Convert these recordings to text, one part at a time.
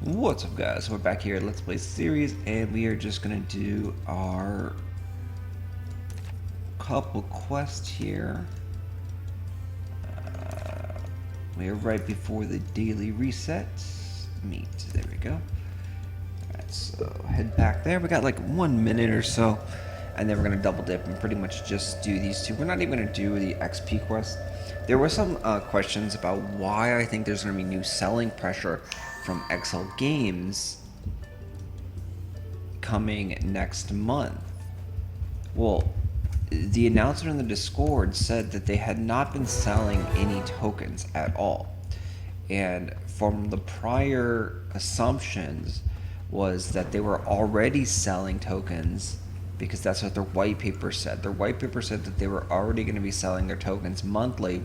What's up, guys? We're back here at Let's Play series, and we are just gonna do our couple quests here. We are right before the daily reset meet. There we go. Alright, so head back there. We got like 1 minute or so, and then we're gonna double dip and pretty much just do these two. We're not even gonna do the XP quest. There were some questions about why I think there's gonna be new selling pressure from XL Games coming next month. Well, the announcement in the Discord said that they had not been selling any tokens at all. And from the prior assumptions was that they were already selling tokens because that's what their white paper said. Their white paper said that they were already going to be selling their tokens monthly.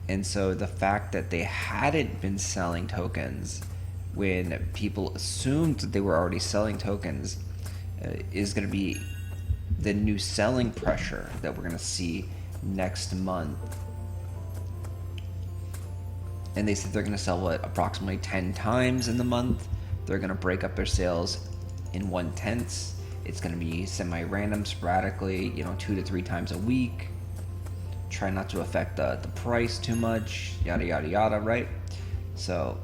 And so the fact that they hadn't been selling tokens when people assumed that they were already selling tokens is going to be the new selling pressure that we're going to see next month. And they said they're going to sell approximately 10 times in the month. They're going to break up their sales in 1/10. It's going to be semi-random, sporadically, 2 to 3 times a week. Try not to affect the price too much, yada yada yada, right? So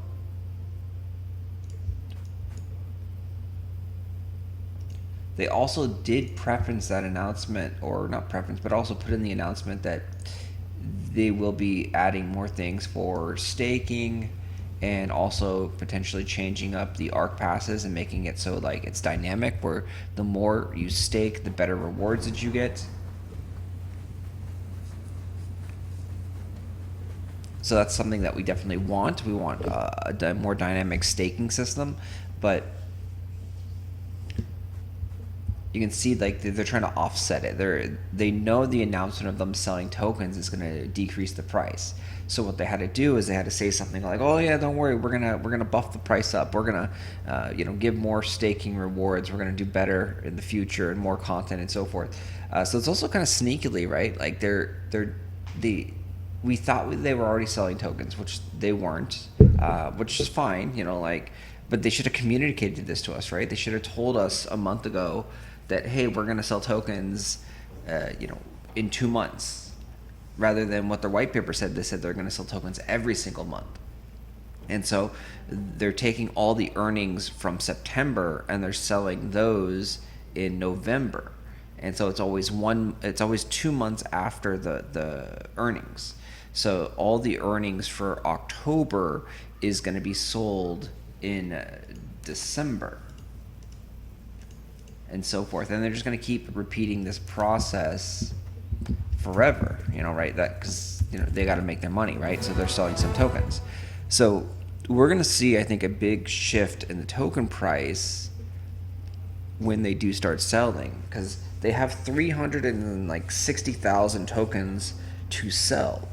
they also did preference that announcement, or not preference, but also put in the announcement that they will be adding more things for staking and also potentially changing up the ARC passes and making it so like it's dynamic, where the more you stake, the better rewards that you get. So that's something that we definitely want. We want a more dynamic staking system, but you can see like they're trying to offset it. They know the announcement of them selling tokens is going to decrease the price. So what they had to do is they had to say something like, "Oh yeah, don't worry, we're gonna buff the price up. We're gonna give more staking rewards. We're gonna do better in the future and more content and so forth." So it's also kind of sneakily, right? Like we thought they were already selling tokens, which they weren't, which is fine, but they should have communicated this to us, right? They should have told us a month ago that, hey, we're going to sell tokens, in 2 months, rather than what their white paper said. They said they're going to sell tokens every single month. And so they're taking all the earnings from September and they're selling those in November. And so it's always 2 months after the earnings. So all the earnings for October is going to be sold in December and so forth. And they're just going to keep repeating this process forever, right? That because they got to make their money, right? So they're selling some tokens. So we're going to see, I think, a big shift in the token price when they do start selling, because they have 360,000 tokens to sell.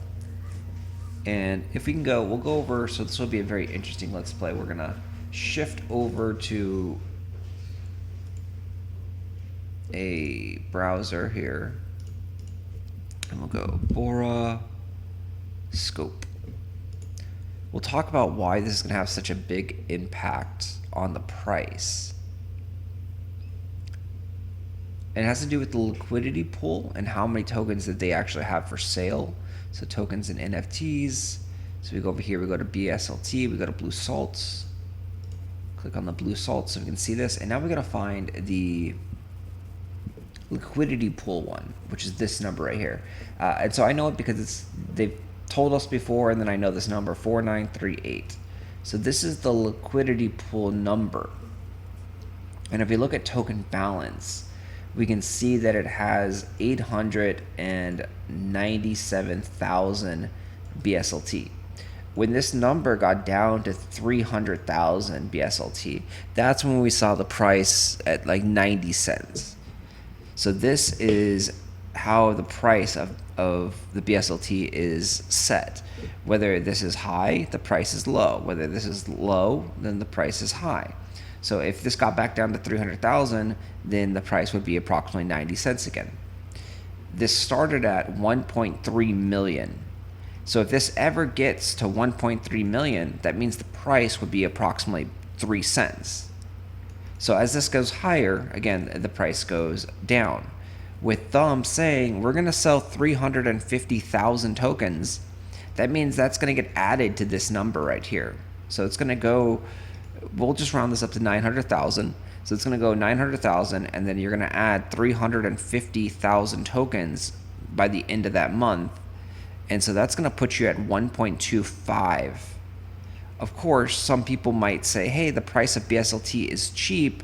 And if we can we'll go over, so this will be a very interesting Let's Play. We're going to shift over to a browser here, and we'll go Bora Scope. We'll talk about why this is going to have such a big impact on the price. It has to do with the liquidity pool and how many tokens that they actually have for sale. So tokens and NFTs. So we go over here, we go to bslt, we go to blue salts. Click on the blue salts so we can see this. And now we got to find the liquidity pool one, which is this number right here. And so I know it because they've told us before, and then I know this number, 4938. So this is the liquidity pool number. And if we look at token balance, we can see that it has 897,000 bslt. When this number got down to 300,000 bslt, that's when we saw the price at like 90 cents. So this is how the price of the bslt is set. Whether this is high, the price is low. Whether this is low, then the price is high. So if this got back down to 300,000, then the price would be approximately 90 cents again. This started at 1.3 million. So if this ever gets to 1.3 million, that means the price would be approximately 3 cents. So as this goes higher, again, the price goes down. With Thumb saying we're going to sell 350,000 tokens, that means that's going to get added to this number right here. So it's going to go, we'll just round this up to 900,000. So it's going to go 900,000, and then you're going to add 350,000 tokens by the end of that month. And so that's going to put you at 1.25. Of course, some people might say, hey, the price of bslt is cheap.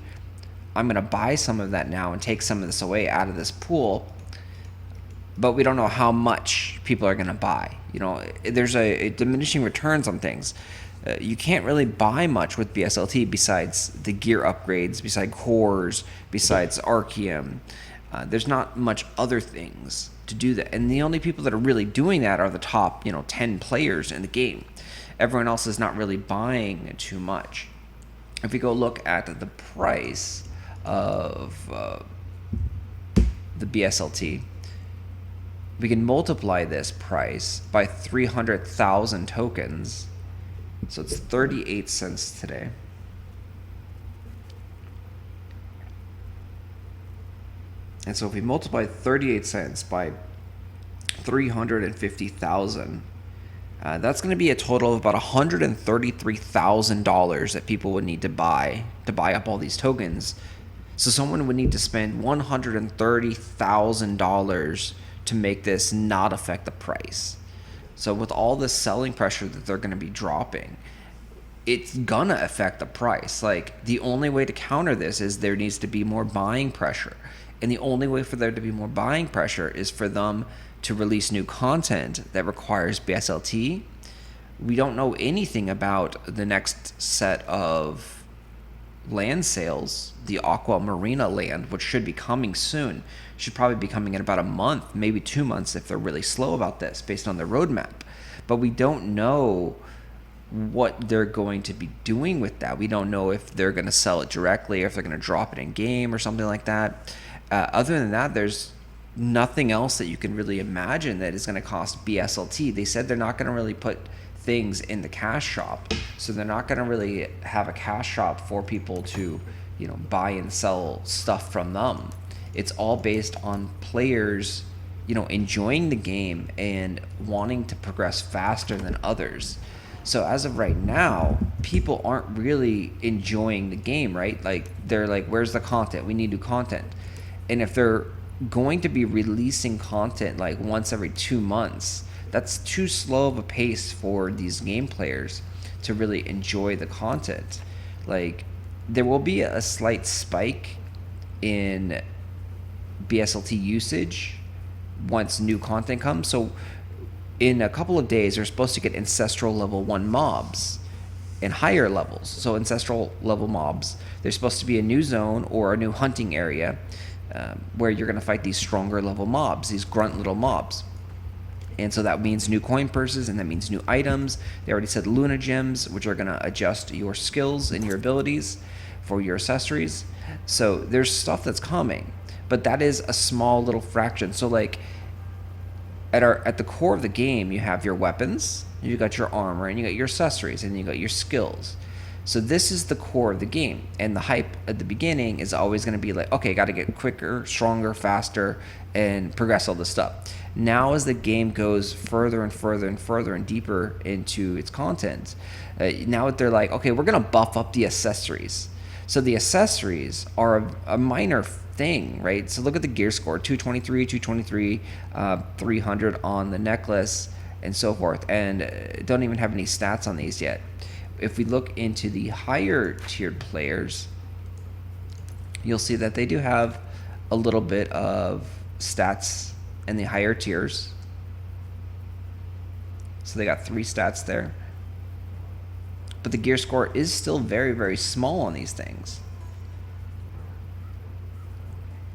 I'm going to buy some of that now and take some of this away out of this pool. But we don't know how much people are going to buy. You know, there's a diminishing returns on things. You can't really buy much with bslt besides the gear upgrades, besides cores, besides Archeum. There's not much other things to do that. And the only people that are really doing that are the top, 10 players in the game. Everyone else is not really buying too much. If we go look at the price of the bslt, we can multiply this price by 300,000 tokens. So it's 38 cents today. And so if we multiply 38 cents by 350,000, that's going to be a total of about $133,000 that people would need to buy up all these tokens. So someone would need to spend $130,000 to make this not affect the price. So with all the selling pressure that they're going to be dropping, it's going to affect the price. Like, the only way to counter this is there needs to be more buying pressure. And the only way for there to be more buying pressure is for them to release new content that requires bslt. We don't know anything about the next set of land sales, the Aqua Marina land, which should be coming soon. Should probably be coming in about a month, maybe 2 months if they're really slow about this based on their roadmap. But we don't know what they're going to be doing with that. We don't know if they're going to sell it directly, or if they're going to drop it in game or something like that. Other than that, there's nothing else that you can really imagine that is going to cost bslt. They said they're not going to really put things in the cash shop, so they're not going to really have a cash shop for people to, buy and sell stuff from them. It's all based on players, enjoying the game and wanting to progress faster than others. So as of right now, people aren't really enjoying the game, right? Like, they're like, where's the content? We need new content. And if they're going to be releasing content like once every 2 months, that's too slow of a pace for these game players to really enjoy the content. Like, there will be a slight spike in bslt usage once new content comes. So in a couple of days, they're supposed to get ancestral level 1 mobs and higher levels. So ancestral level mobs, there's supposed to be a new zone or a new hunting area where you're going to fight these stronger level mobs, these grunt little mobs. And so that means new coin purses, and that means new items. They already said Luna gems, which are going to adjust your skills and your abilities for your accessories. So there's stuff that's coming, but that is a small little fraction. So like at the core of the game, you have your weapons, you got your armor, and you got your accessories, and you got your skills. So this is the core of the game, and the hype at the beginning is always going to be like, okay, got to get quicker, stronger, faster, and progress all this stuff. Now as the game goes further and further and further and deeper into its content, now they're like, okay, we're going to buff up the accessories. So the accessories are a minor thing, right? So look at the gear score, 223, 223, 300 on the necklace, and so forth, and don't even have any stats on these yet. If we look into the higher tiered players, you'll see that they do have a little bit of stats in the higher tiers. So they got 3 stats there. But the gear score is still very, very small on these things.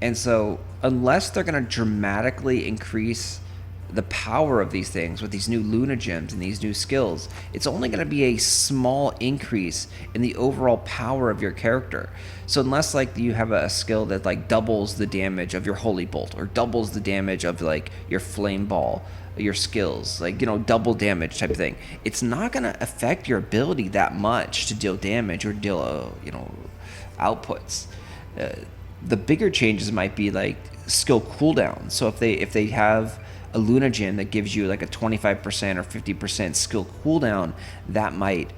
And so unless they're going to dramatically increase the power of these things with these new Luna gems and these new skills, it's only going to be a small increase in the overall power of your character. So unless like you have a skill that like doubles the damage of your Holy Bolt or doubles the damage of like your Flame Ball, your skills, like, you know, double damage type of thing. It's not going to affect your ability that much to deal damage or deal, you know, outputs. The bigger changes might be like skill cooldown. So if they have a Luna gem that gives you like a 25% or 50% skill cooldown, that might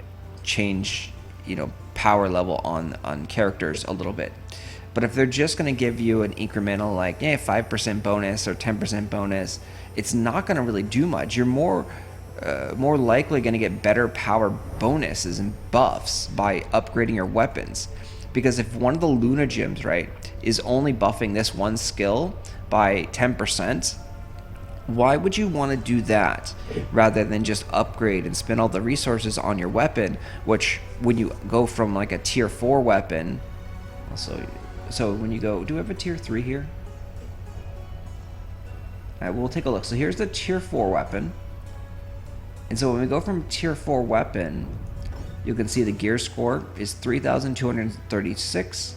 change, you know, power level on characters a little bit. But if they're just going to give you an incremental, like, 5% bonus or 10% bonus, it's not going to really do much. You're more likely going to get better power bonuses and buffs by upgrading your weapons. Because if one of the Luna gems, right, is only buffing this one skill by 10%, why would you want to do that rather than just upgrade and spend all the resources on your weapon, which when you go from like a tier 4 weapon, so when you go, do we have a tier 3 here? All right, we'll take a look. So here's the tier 4 weapon. And so when we go from tier 4 weapon, you can see the gear score is 3,236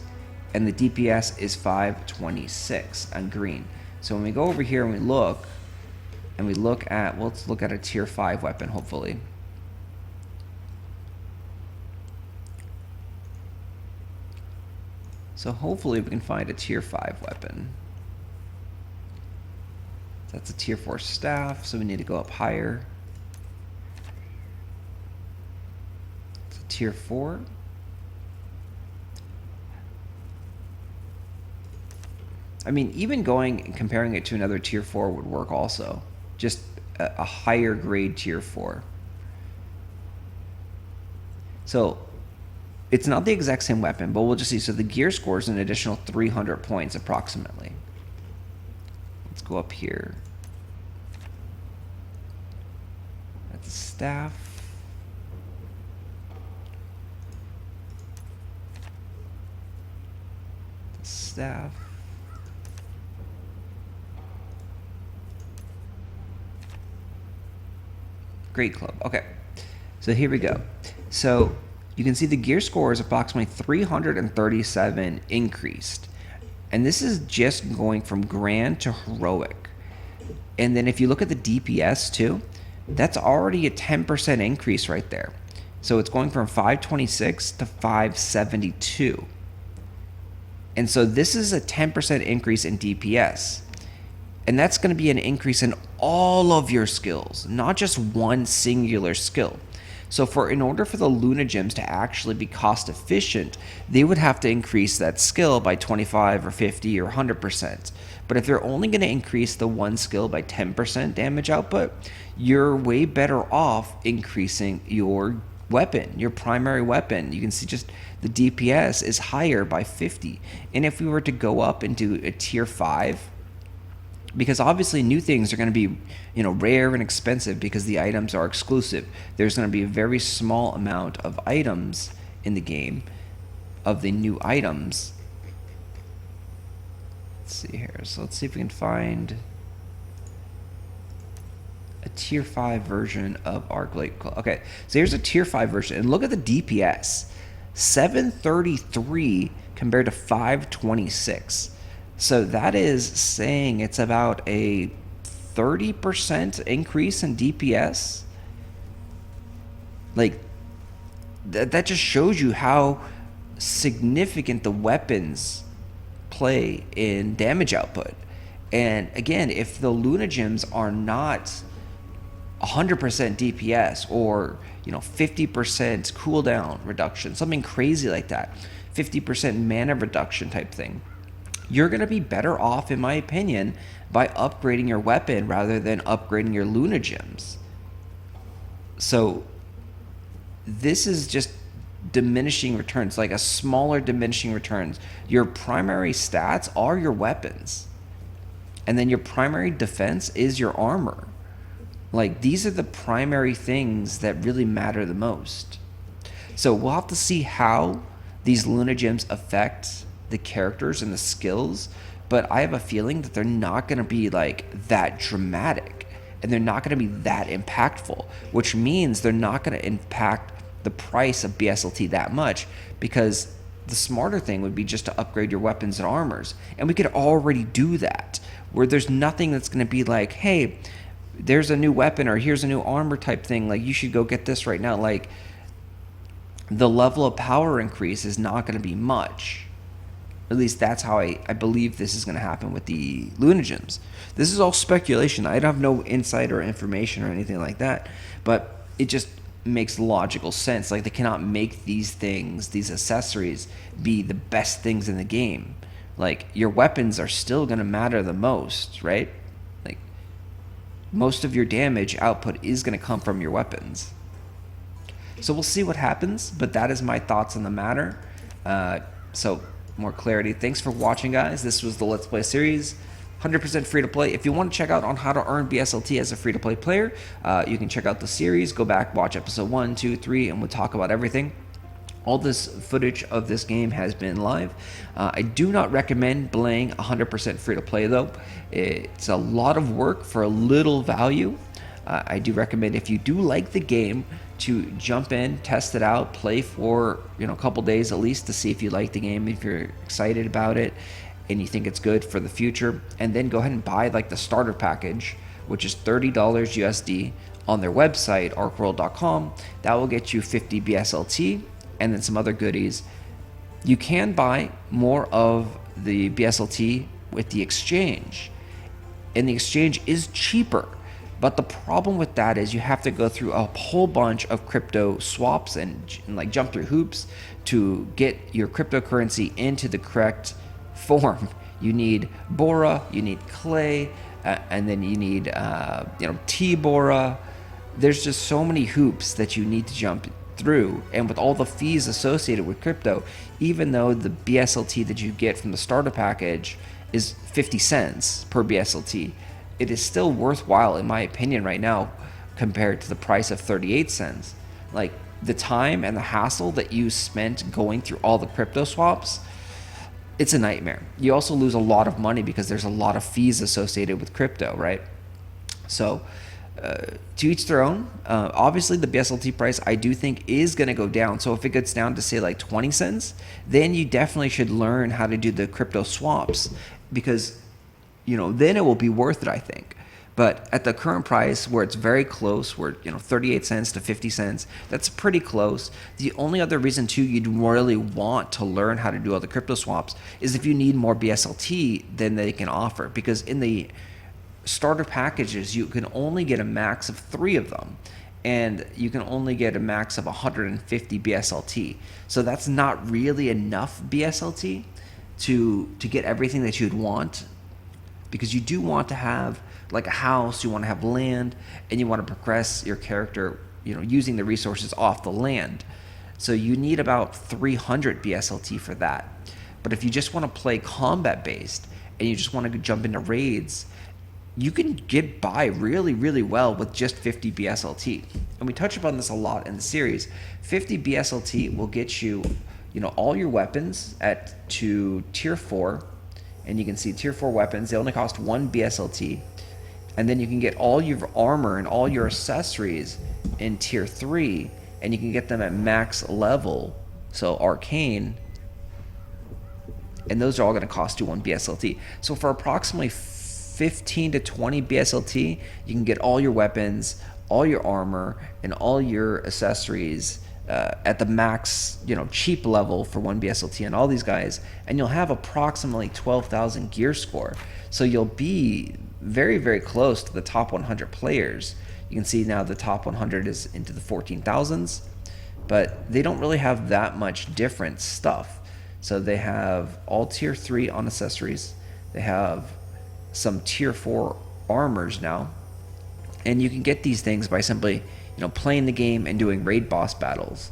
and the DPS is 526 on green. So when we go over here and we look at, well, let's look at a tier 5 weapon, hopefully. So hopefully we can find a tier 5 weapon. That's a tier 4 staff, so we need to go up higher. It's a tier 4. I mean, even going and comparing it to another tier 4 would work also. Just a higher grade tier 4. So it's not the exact same weapon, but we'll just see. So the gear score is an additional 300 points approximately. Let's go up here. That's the staff. The staff. Great club. Okay, so here we go. So you can see the gear score is approximately 337 increased. And this is just going from grand to heroic. And then if you look at the DPS too, that's already a 10% increase right there. So it's going from 526 to 572. And so this is a 10% increase in DPS. And that's going to be an increase in all of your skills, not just one singular skill. So in order for the Luna gems to actually be cost efficient, they would have to increase that skill by 25 or 50 or 100%. But if they're only going to increase the one skill by 10% damage output, you're way better off increasing your weapon, your primary weapon. You can see just the DPS is higher by 50. And if we were to go up and do a tier 5, because obviously new things are going to be, you know, rare and expensive because the items are exclusive. There's going to be a very small amount of items in the game, of the new items. Let's see here. So let's see if we can find a tier 5 version of Archeworld. Okay, so here's a tier 5 version. And look at the DPS. 733 compared to 526. So that is saying it's about a 30% increase in DPS. Like, that just shows you how significant the weapons play in damage output. And again, if the Luna gems are not 100% DPS or, you know, 50% cooldown reduction, something crazy like that, 50% mana reduction type thing, you're going to be better off, in my opinion, by upgrading your weapon rather than upgrading your Luna gems. So this is just diminishing returns, like a smaller diminishing returns. Your primary stats are your weapons. And then your primary defense is your armor. Like, these are the primary things that really matter the most. So we'll have to see how these Luna gems affect the characters and the skills, but I have a feeling that they're not going to be like that dramatic, and they're not going to be that impactful, which means they're not going to impact the price of bslt that much, because the smarter thing would be just to upgrade your weapons and armors, and we could already do that, where there's nothing that's going to be like, hey, there's a new weapon or here's a new armor type thing. Like, you should go get this right now. Like, the level of power increase is not going to be much. At least that's how I believe this is going to happen with the Lunagems. This is all speculation. I don't have no insight or information or anything like that. But it just makes logical sense. Like, they cannot make these things, these accessories, be the best things in the game. Like, your weapons are still going to matter the most, right? Like, most of your damage output is going to come from your weapons. So we'll see what happens, but that is my thoughts on the matter. So more clarity. Thanks for watching, guys. This was the Let's Play series. 100% free to play. If you want to check out on how to earn BSLT as a free to play player, you can check out the series. Go back, watch episode 1, 2, 3, and we'll talk about everything. All this footage of this game has been live. I do not recommend playing 100% free to play though. It's a lot of work for a little value. I do recommend, if you do like the game, to jump in, test it out, play for a couple days at least to see if you like the game, if you're excited about it, and you think it's good for the future, and then go ahead and buy like the starter package, which is $30 USD on their website, archeworld.com. That will get you 50 BSLT and then some other goodies. You can buy more of the BSLT with the exchange, and the exchange is cheaper. But the problem with that is you have to go through a whole bunch of crypto swaps and like jump through hoops to get your cryptocurrency into the correct form. You need Bora, you need Clay, and then you need T-Bora. There's just so many hoops that you need to jump through, and with all the fees associated with crypto, even though the BSLT that you get from the starter package is 50 cents per BSLT, it is still worthwhile in my opinion right now compared to the price of 38 cents. Like, the time and the hassle that you spent going through all the crypto swaps, it's a nightmare. You also lose a lot of money because there's a lot of fees associated with crypto, right? So to each their own. Obviously the BSLT price I do think is going to go down. So if it gets down to say like 20 cents, then you definitely should learn how to do the crypto swaps, because then it will be worth it, I think. But at the current price, where it's very close, where 38 cents to 50 cents, that's pretty close. The only other reason too you'd really want to learn how to do all the crypto swaps is if you need more BSLT than they can offer, because in the starter packages you can only get a max of 3 of them, and you can only get a max of 150 BSLT. So that's not really enough BSLT to get everything that you'd want, because you do want to have like a house, you want to have land, and you want to progress your character, using the resources off the land. So you need about 300 BSLT for that. But if you just want to play combat based and you just want to jump into raids, you can get by really, really well with just 50 BSLT. And we touch upon this a lot in the series. 50 BSLT will get you, all your weapons to tier 4. And you can see tier 4 weapons, they only cost 1 BSLT. And then you can get all your armor and all your accessories in tier 3, and you can get them at max level, so arcane. And those are all going to cost you 1 BSLT. So for approximately 15 to 20 BSLT, you can get all your weapons, all your armor, and all your accessories at the max, cheap level for 1 BSLT on all these guys, and you'll have approximately 12,000 gear score. So you'll be very, very close to the top 100 players. You can see now the top 100 is into the 14,000s, but they don't really have that much different stuff. So they have all tier 3 on accessories. They have some tier 4 armors now, and you can get these things by simply playing the game and doing raid boss battles.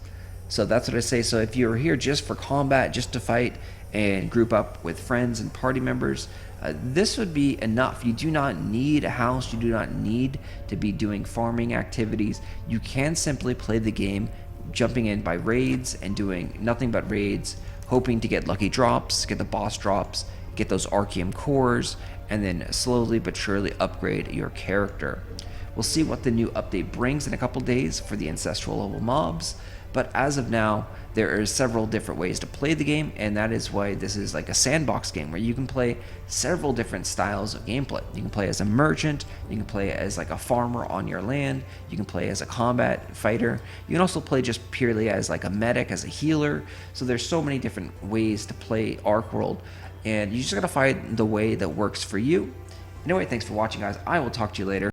So that's what I say. So if you're here just for combat, just to fight and group up with friends and party members, this would be enough. You do not need a house. You do not need to be doing farming activities. You can simply play the game, jumping in by raids and doing nothing but raids, hoping to get lucky drops, get the boss drops, get those Archeum cores, and then slowly but surely upgrade your character. We'll see what the new update brings in a couple days for the ancestral level mobs, But as of now, there are several different ways to play the game, and that is why this is like a sandbox game where you can play several different styles of gameplay. You can play as a merchant, you can play as like a farmer on your land, you can play as a combat fighter, you can also play just purely as like a medic, as a healer. So there's so many different ways to play Archeworld, and you just gotta find the way that works for you. Anyway, thanks for watching, guys. I will talk to you later.